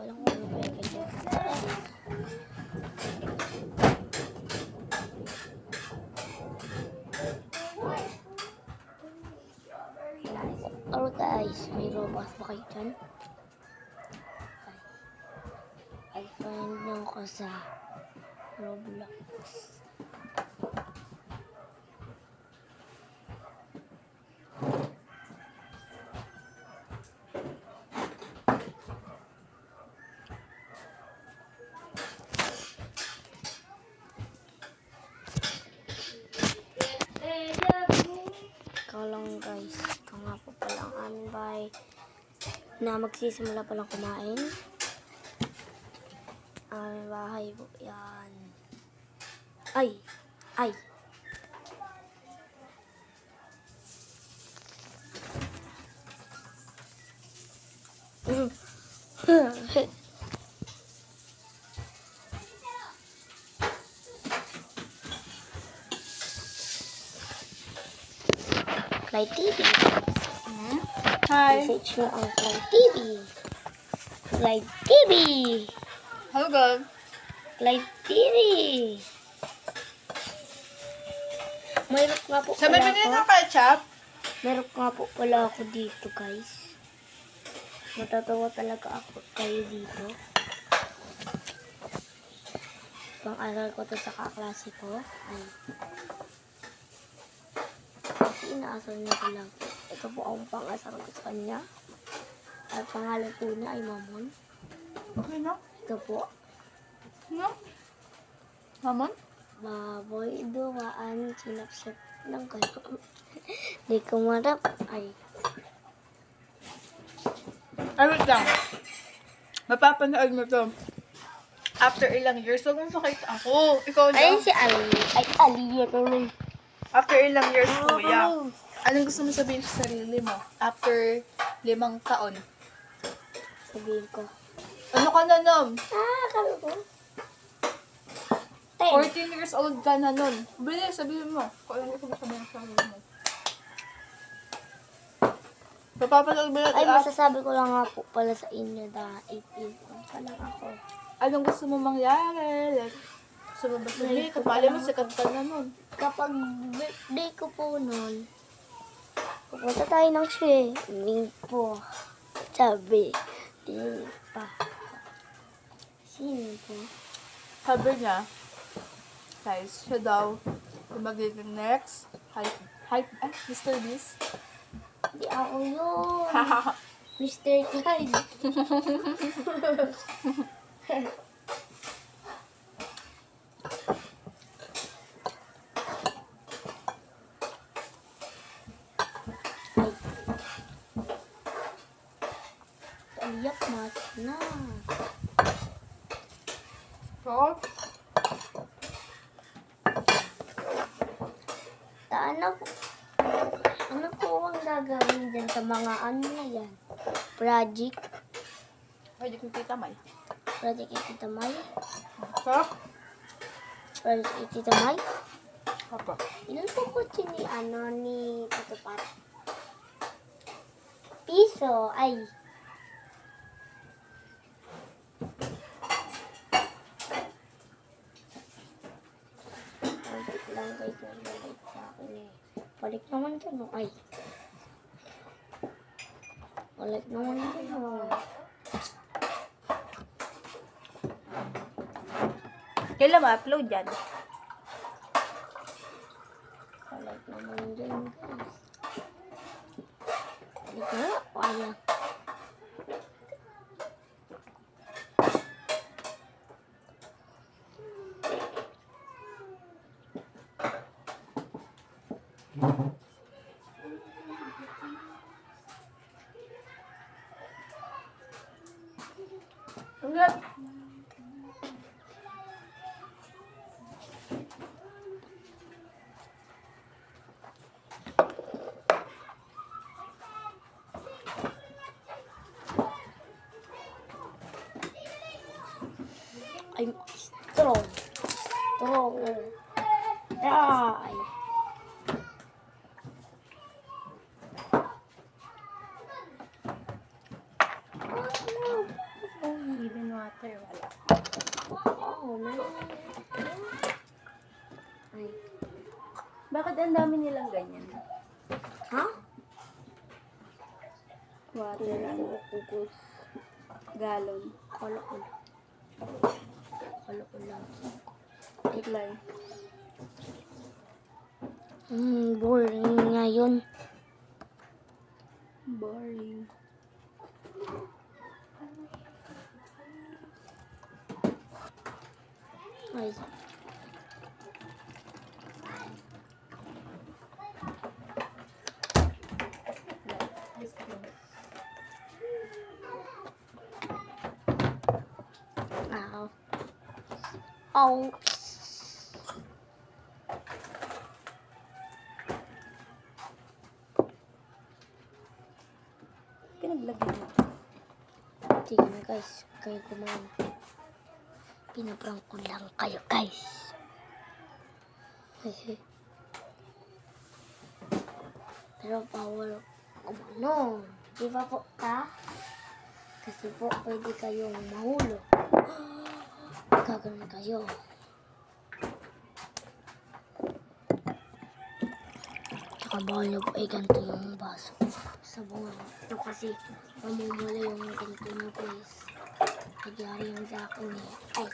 alam kung ano ba yung ganyan. Alright guys, may robot ba kayo dyan? Ay, friend nyo ko sa Roblox. Ikaw lang guys, ito nga po palang anbay na magsisimula palang kumain. Ay, bahay po yan. Ay! Ay! Fly TV. Hi. Message mo ang Fly TV. Fly TV. Hello, girl. Fly TV. Mayroon nga po Sabi pala mo ako. ng ketchup? Meron nga po pala ako dito guys. Matatawa talaga ako kayo dito. Pang-aral ko to sa kaklase ko. Ay. Kasi inaasal niya ko lang. Ito po ang pang-asal ko sa kanya. At pangalan po niya ay Mamon. Okay, no? Ito po. No? Mamon? Baboy, duwaan, sinapsip ng kayo. Di ko marap. Ay. Ay, wait lang. Mapapanood mo to. After ilang years, huwag mong pakita ako. Ikaw Ay, lang. si Ali. Ay, Ali. Ito rin. After ilang years, kuya. Anong gusto mo sabihin sa sarili mo? After 5 taon. Sabihin ko. Ano ka na nun? Kami ko. 14 years old ka na nun. Bilis, sabihin mo. Kung ano gusto mo sabihin sa sarili mo. Mapapanood mo yan. Ay, masasabi ko lang nga po pala sa inyo na 18 pa lang ako. Anong gusto mo mangyari? Like, gusto mo ba sabihin? Kapali mo, sikat ka na nun. Kapag birthday ko po noon, pupunta tayo ng swimming po. Sabi, di pa. Sino po? Sabi niya, guys, siya daw yung magiging next Mr. Beast. Di ako yun. Mr. Clyde. Aliyak mas na. So, Ano po ang gagawin dyan sa mga ano na yan? Project? pwede kong tita May. Project Itita May? So, Project Itita May? apa? Ilan po kotse ni Patupat? Piso, ay. Balik lang guys, nabalik sa akin eh. Balik naman dyan, oh. Ay. Balik naman dyan, oh. Kailan ma-upload yan? Balik naman dyan, guys. Balik na, wala. Hanggang. Ay, strong. Strong. Ay. matter, wala. Oo, may... Ay. Bakit ang dami nilang ganyan? Ha? Water, ano, kukos, galon. Kala ko lang. Kala ko lang. Reply. Boring ngayon. Boring. Ay. Ow. Ow. Pinaglagyan mo. Sige na guys, kayo kumain. Pinaprank ko lang kayo guys. Hehe. Pero bawal kumano. Di ba po ta? Kasi po pwede kayong mahulog. Gagawin kayo. Tsaka bawal nyo po ay ganito yung baso. Sa bunga. Ito kasi mamumula yung ganito nyo guys. Nagyari yung sa akin eh. Ay.